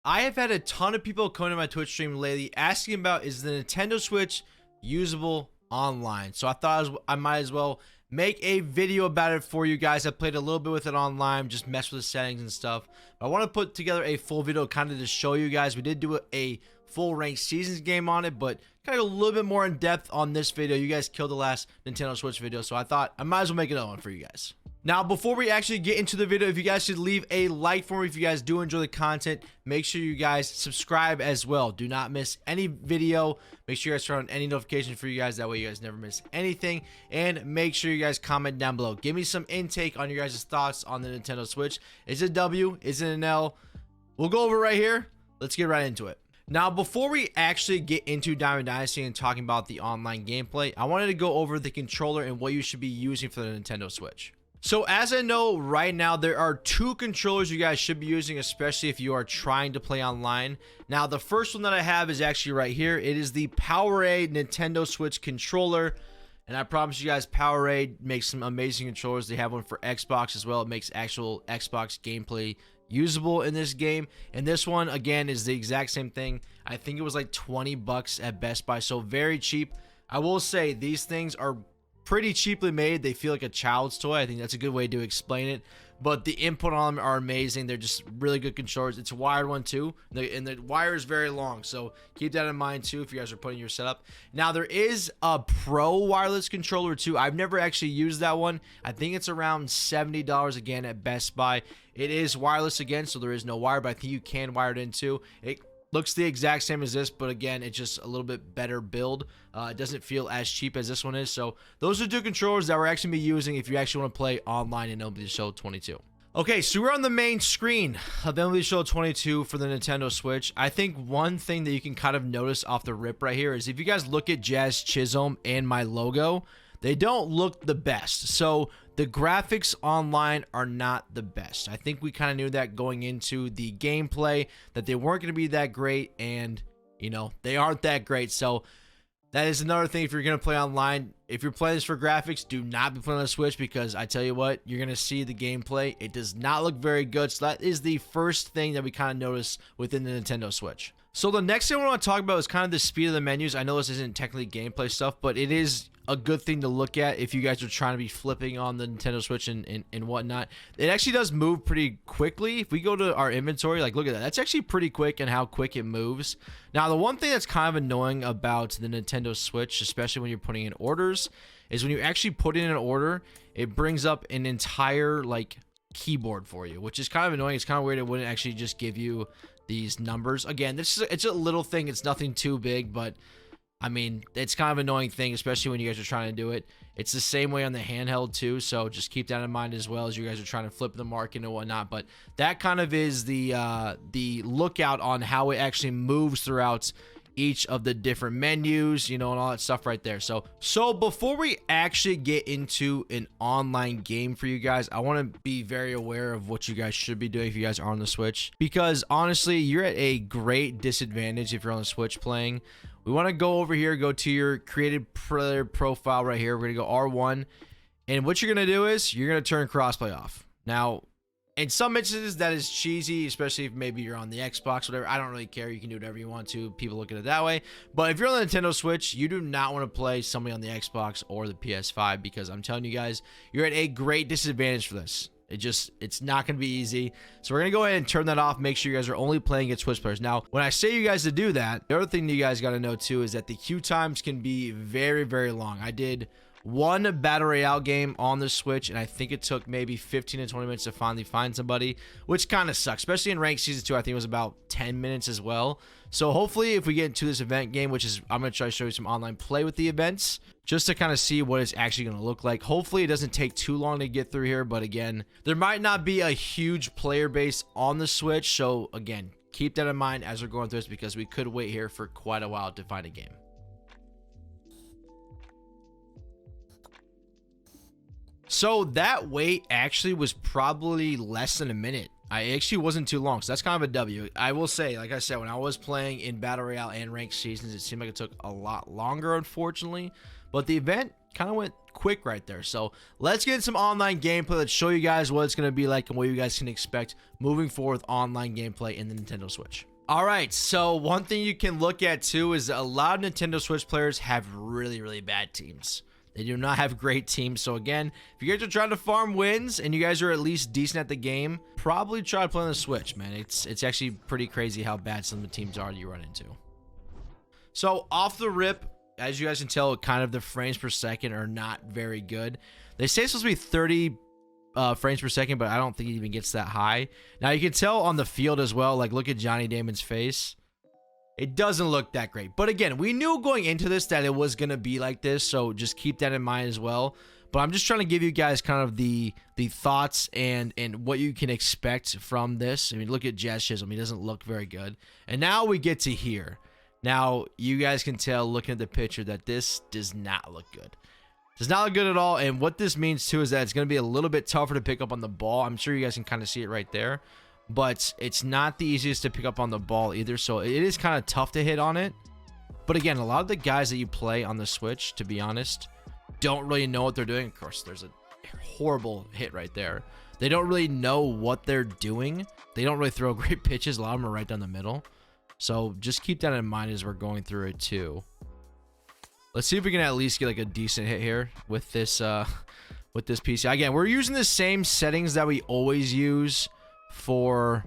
I have had a ton of people come to my Twitch stream lately asking about, is the Nintendo Switch usable online? So I thought I might as well make a video about it for you guys. I played a little bit with it online, just messed with the settings and stuff. But I want to put together a full video kind of to show you guys. We did do a full ranked seasons game on it, but kind of a little bit more in depth on this video. You guys killed the last Nintendo Switch video, so I thought I might as well make another one for you guys. Now, before we actually get into the video, if you guys should leave a like for me, if you guys do enjoy the content, make sure you guys subscribe as well. Do not miss any video. Make sure you guys turn on any notifications for you guys. That way you guys never miss anything. And make sure you guys comment down below. Give me some intake on your guys' thoughts on the Nintendo Switch. Is it a W? Is it an L? We'll go over right here. Let's get right into it. Now, before we actually get into Diamond Dynasty and talking about the online gameplay, I wanted to go over the controller and what you should be using for the Nintendo Switch. So as I know right now, there are two controllers you guys should be using, especially if you are trying to play online. Now, the first one that I have is actually right here. It is the Powerade Nintendo Switch controller. And I promise you guys, Powerade makes some amazing controllers. They have one for Xbox as well. It makes actual Xbox gameplay usable in this game. And this one, again, is the exact same thing. I think it was like 20 bucks at Best Buy. So very cheap. I will say these things are pretty cheaply made. They feel like a child's toy. I think that's a good way to explain it. But the input on them are amazing. They're just really good controllers. It's a wired one too, and the wire is very long, so keep that in mind too if you guys are putting your setup. Now, there is a Pro wireless controller too. I've never actually used that one. I think it's around $70 again at Best Buy. It is wireless again, so there is no wire, but I think you can wire it in too. It looks the exact same as this, but again, it's just a little bit better build. It doesn't feel as cheap as this one is. So those are two controllers that we're actually be using if you actually want to play online in MLB The Show 22. Okay, so we're on the main screen of MLB The Show 22 for the Nintendo Switch. I think one thing that you can kind of notice off the rip right here is if you guys look at Jazz Chisholm and my logo, they don't look the best. So the graphics online are not the best. I think we kind of knew that going into the gameplay, that they weren't going to be that great, and you know, they aren't that great. So that is another thing. If you're going to play online, if you're playing this for graphics, do not be playing on the Switch, because I tell you what, you're going to see the gameplay. It does not look very good. So that is the first thing that we kind of notice within the Nintendo Switch. So the next thing I want to talk about is kind of the speed of the menus. I know this isn't technically gameplay stuff, but it is a good thing to look at if you guys are trying to be flipping on the Nintendo Switch and whatnot. It actually does move pretty quickly. If we go to our inventory, like, look at that. That's actually pretty quick and how quick it moves. Now, the one thing that's kind of annoying about the Nintendo Switch, especially when you're putting in orders, is when you actually put in an order, it brings up an entire, like, keyboard for you, which is kind of annoying. It's kind of weird. It wouldn't actually just give you these numbers. Again, it's a little thing. It's nothing too big, but I mean, it's kind of an annoying thing, especially when you guys are trying to do it. It's the same way on the handheld too, so just keep that in mind as well as you guys are trying to flip the market and whatnot. But that kind of is the lookout on how it actually moves throughout each of the different menus, you know, and all that stuff right there. So before we actually get into an online game for you guys, I want to be very aware of what you guys should be doing if you guys are on the Switch, because honestly, you're at a great disadvantage if you're on the Switch playing. We want to go over here, go to your created player profile right here. We're going to go R1, and what you're going to do is you're going to turn crossplay off. Now, in some instances, that is cheesy, especially if maybe you're on the Xbox, whatever. I don't really care. You can do whatever you want to. People look at it that way. But if you're on the Nintendo Switch, you do not want to play somebody on the Xbox or the PS5, because I'm telling you guys, you're at a great disadvantage for this. It's not going to be easy. So we're going to go ahead and turn that off. Make sure you guys are only playing against Switch players. Now, when I say you guys to do that, the other thing that you guys got to know too is that the queue times can be very, very long. I did one battle royale game on the Switch, and I think it took maybe 15 to 20 minutes to finally find somebody, which kind of sucks, especially in ranked season 2. I think it was about 10 minutes as well. So hopefully if we get into this event game, which is, I'm going to try to show you some online play with the events just to kind of see what it's actually going to look like. Hopefully it doesn't take too long to get through here, but again, there might not be a huge player base on the Switch. So again, keep that in mind as we're going through this, because we could wait here for quite a while to find a game. So that wait actually was probably less than a minute. I actually wasn't too long, so that's kind of a W. I will say, like I said, when I was playing in Battle Royale and ranked seasons, it seemed like it took a lot longer, unfortunately. But the event kind of went quick right there. So let's get some online gameplay. Let's show you guys what it's going to be like and what you guys can expect moving forward with online gameplay in the Nintendo Switch. All right, so one thing you can look at too is a lot of Nintendo Switch players have really, really bad teams. They do not have great teams. So again, if you guys are trying to farm wins and you guys are at least decent at the game, probably try to play on the Switch, man. It's actually pretty crazy how bad some of the teams are that you run into. So off the rip, as you guys can tell, kind of the frames per second are not very good. They say it's supposed to be 30 frames per second, but I don't think it even gets that high. Now you can tell on the field as well, like look at Johnny Damon's face. It doesn't look that great. But again, we knew going into this that it was going to be like this, so just keep that in mind as well. But I'm just trying to give you guys kind of the thoughts and what you can expect from this. I mean, look at Jazz Chisholm. He doesn't look very good. And now we get to here. Now, you guys can tell looking at the picture that this does not look good. Does not look good at all. And what this means too is that it's going to be a little bit tougher to pick up on the ball. I'm sure you guys can kind of see it right there. But it's not the easiest to pick up on the ball either. So it is kind of tough to hit on it. But again, a lot of the guys that you play on the Switch, to be honest, don't really know what they're doing. Of course, there's a horrible hit right there. They don't really know what they're doing. They don't really throw great pitches. A lot of them are right down the middle. So just keep that in mind as we're going through it too. Let's see if we can at least get like a decent hit here with this PC. Again, we're using the same settings that we always use for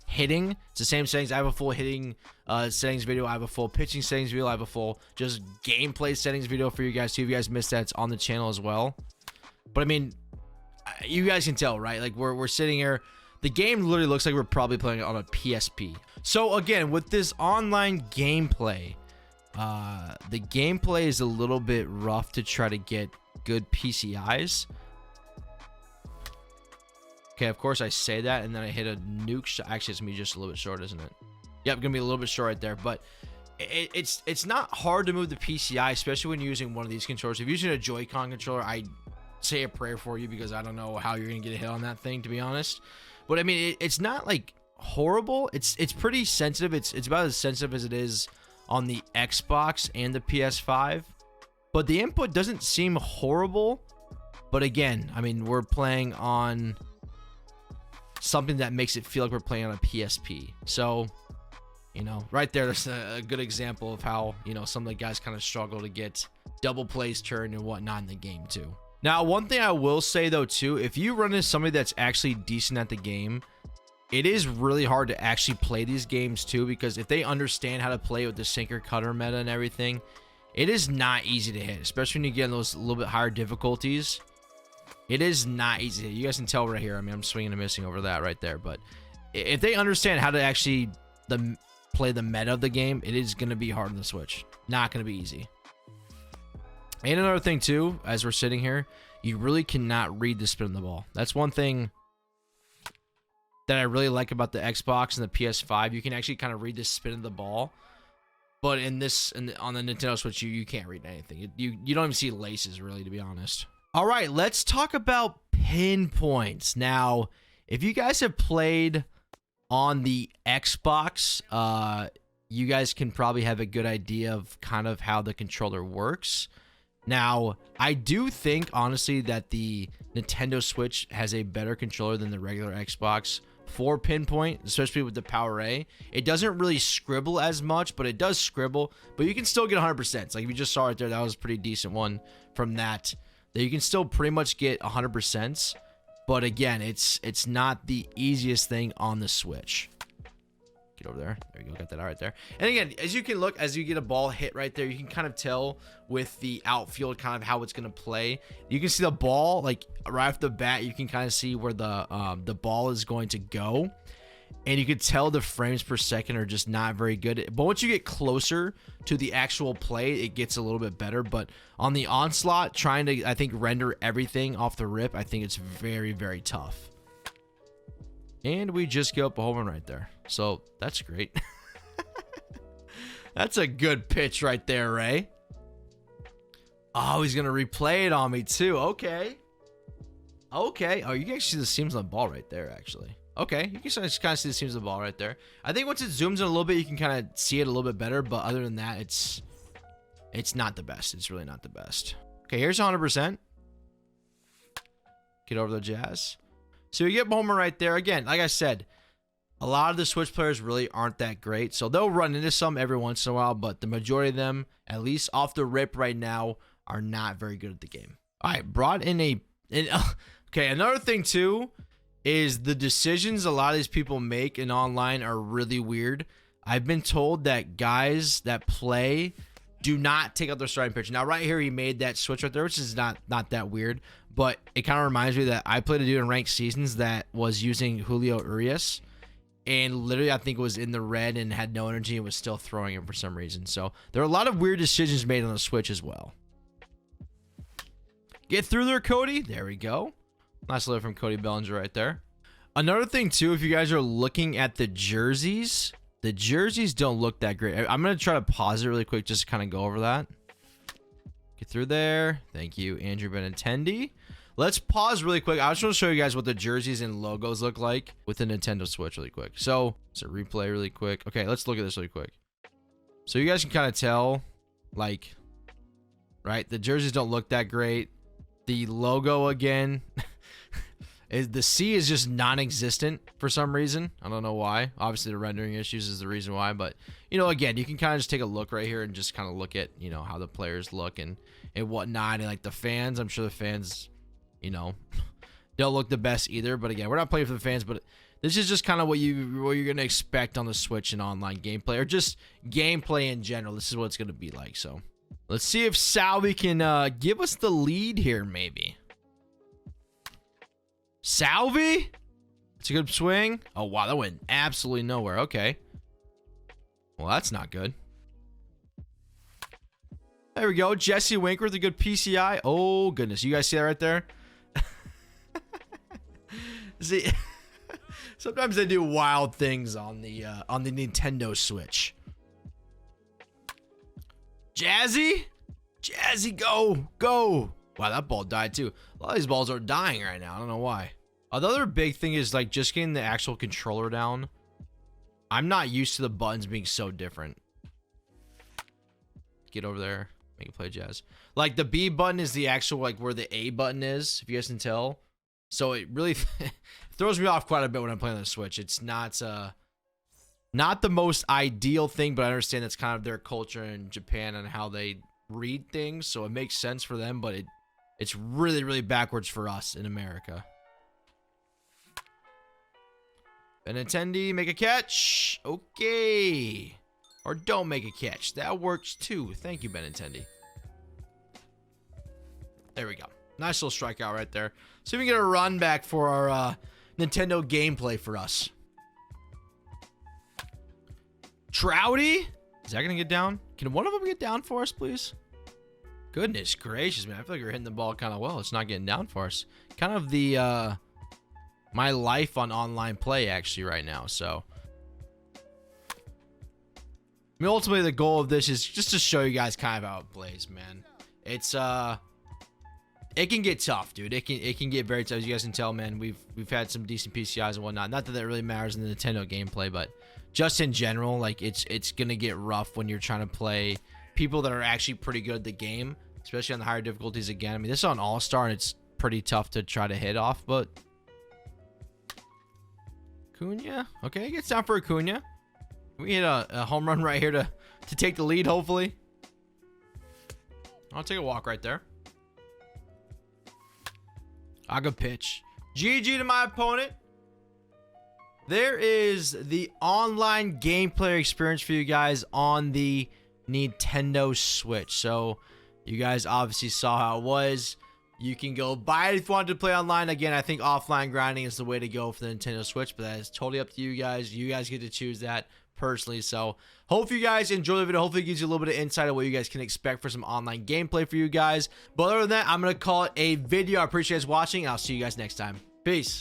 hitting. It's the same settings. I have a full hitting settings video. I have a full pitching settings video. I have a full just gameplay settings video for you guys too. If you guys missed that, it's on the channel as well. But I mean, you guys can tell, right? Like we're sitting here. The game literally looks like we're probably playing it on a PSP. So again, with this online gameplay, the gameplay is a little bit rough to try to get good PCIs. Okay, of course I say that, and then I hit a nuke shot. Actually, it's gonna be just a little bit short, isn't it? Yep, gonna be a little bit short right there. But it's not hard to move the PCI, especially when you're using one of these controllers. If you're using a Joy-Con controller, I say a prayer for you because I don't know how you're gonna get a hit on that thing, to be honest. But I mean, it's not like horrible. It's pretty sensitive. It's about as sensitive as it is on the Xbox and the PS5. But the input doesn't seem horrible. But again, I mean, we're playing on something that makes it feel like we're playing on a PSP. So, you know, right there's a good example of how, you know, some of the guys kind of struggle to get double plays turned and whatnot in the game too. Now, one thing I will say though too, if you run into somebody that's actually decent at the game, it is really hard to actually play these games too, because if they understand how to play with the sinker cutter meta and everything, it is not easy to hit, especially when you get in those a little bit higher difficulties. It is not easy to hit. You guys can tell right here. I mean, I'm swinging and missing over that right there, but if they understand how to actually play the meta of the game, it is going to be hard on the Switch. Not going to be easy. And another thing too, as we're sitting here, you really cannot read the spin of the ball. That's one thing that I really like about the Xbox and the PS5. You can actually kind of read the spin of the ball, but on the Nintendo Switch, you can't read anything. You don't even see laces, really, to be honest. All right, let's talk about pinpoints. Now, if you guys have played on the Xbox, you guys can probably have a good idea of kind of how the controller works. Now, I do think, honestly, that the Nintendo Switch has a better controller than the regular Xbox for pinpoint, especially with the Power A. It doesn't really scribble as much, but it does scribble. But you can still get 100%. Like, if you just saw right there, that was a pretty decent one from that. That you can still pretty much get 100%. But again, it's not the easiest thing on the Switch. Get over there. There you go. Got that out right there. And again, as you can look, as you get a ball hit right there, you can kind of tell with the outfield kind of how it's going to play. You can see the ball, like right off the bat, you can kind of see where the ball is going to go. And you can tell the frames per second are just not very good. But once you get closer to the actual play, it gets a little bit better. But on the onslaught, trying to, I think, render everything off the rip, I think it's very, very tough. And we just get up a home run right there. So that's great. That's a good pitch right there, Ray. Oh, he's going to replay it on me too. Okay. Okay. Oh, you can actually see the seams on the ball right there, actually. Okay. You can just kind of see the seams of the ball right there. I think once it zooms in a little bit, you can kind of see it a little bit better. But other than that, it's not the best. It's really not the best. Okay, here's 100%. Get over the Jazz. So you get Homer right there. Again, like I said, A lot of the Switch players really aren't that great, so they'll run into some every once in a while, but the majority of them, at least off the rip right now, are not very good at the game. All right, brought in okay, another thing too is the decisions a lot of these people make in online are really weird. I've been told that guys that play do not take out their starting pitcher. Now, right here, he made that switch right there, which is not that weird, but it kind of reminds me that I played a dude in ranked seasons that was using Julio Urias, and literally I think it was in the red and had no energy and was still throwing him for some reason. So there are a lot of weird decisions made on the Switch as well. Get through there, Cody. There we go. Nice little from Cody Bellinger right there. Another thing too, if you guys are looking at the jerseys don't look that great. I'm going to try to pause it really quick just to kind of go over that. Get through there. Thank you, Andrew Benintendi. Let's pause really quick. I just want to show you guys what the jerseys and logos look like with the Nintendo Switch really quick. So, it's a replay really quick. Okay, let's look at this really quick. So, you guys can kind of tell, like, right? The jerseys don't look that great. The logo, again, the C is just non-existent for some reason. I don't know why. Obviously, the rendering issues is the reason why. But, you know, again, you can kind of just take a look right here and just kind of look at, you know, how the players look and whatnot. And, like, the fans, I'm sure the fans, you know, don't look the best either. But, again, we're not playing for the fans. But this is just kind of what you're going to expect on the Switch and online gameplay. Or just gameplay in general. This is what it's going to be like. So, let's see if Salvi can give us the lead here, maybe. Salvi? It's a good swing. Oh, wow. That went absolutely nowhere. Okay. Well, that's not good. There we go. Jesse Winker with a good PCI. Oh, goodness. You guys see that right there? See, sometimes they do wild things on the Nintendo Switch. Jazzy? Jazzy, go. Go. Wow, that ball died too. A lot of these balls are dying right now. I don't know why. The other big thing is like just getting the actual controller down. I'm not used to the buttons being so different. Get over there. Make a play, Jazz. Like the B button is the actual like where the A button is, if you guys can tell. So it really throws me off quite a bit when I'm playing on the Switch. It's not the most ideal thing, but I understand that's kind of their culture in Japan and how they read things. So it makes sense for them, but it's really, really backwards for us in America. Benintendi, make a catch. Okay. Or don't make a catch. That works too. Thank you, Benintendi. There we go. Nice little strikeout right there. See if we can get a run back for our Nintendo gameplay for us. Trouty? Is that going to get down? Can one of them get down for us, please? Goodness gracious, man. I feel like we're hitting the ball kind of well. It's not getting down for us. Kind of the, my life on online play, actually, right now. So, I mean, ultimately, the goal of this is just to show you guys kind of how it plays, man. It's, it can get tough, dude. It can get very tough. As you guys can tell, man, we've had some decent PCIs and whatnot. Not that that really matters in the Nintendo gameplay, but just in general, like, it's going to get rough when you're trying to play people that are actually pretty good at the game, especially on the higher difficulties again. I mean, this is on All-Star, and it's pretty tough to try to hit off, but Acuna. Okay, it gets down for Acuna. We hit a home run right here to take the lead, hopefully. I'll take a walk right there. I could pitch. GG to my opponent. There is the online gameplay experience for you guys on the Nintendo Switch. So you guys obviously saw how it was. You can go buy it if you want to play online. Again, I think offline grinding is the way to go for the Nintendo Switch, but that is totally up to you guys. You guys get to choose that personally. So hope you guys enjoy the video. Hopefully it gives you a little bit of insight of what you guys can expect for some online gameplay for you guys. But other than that, I'm going to call it a video. I appreciate you guys watching. I'll see you guys next time. Peace.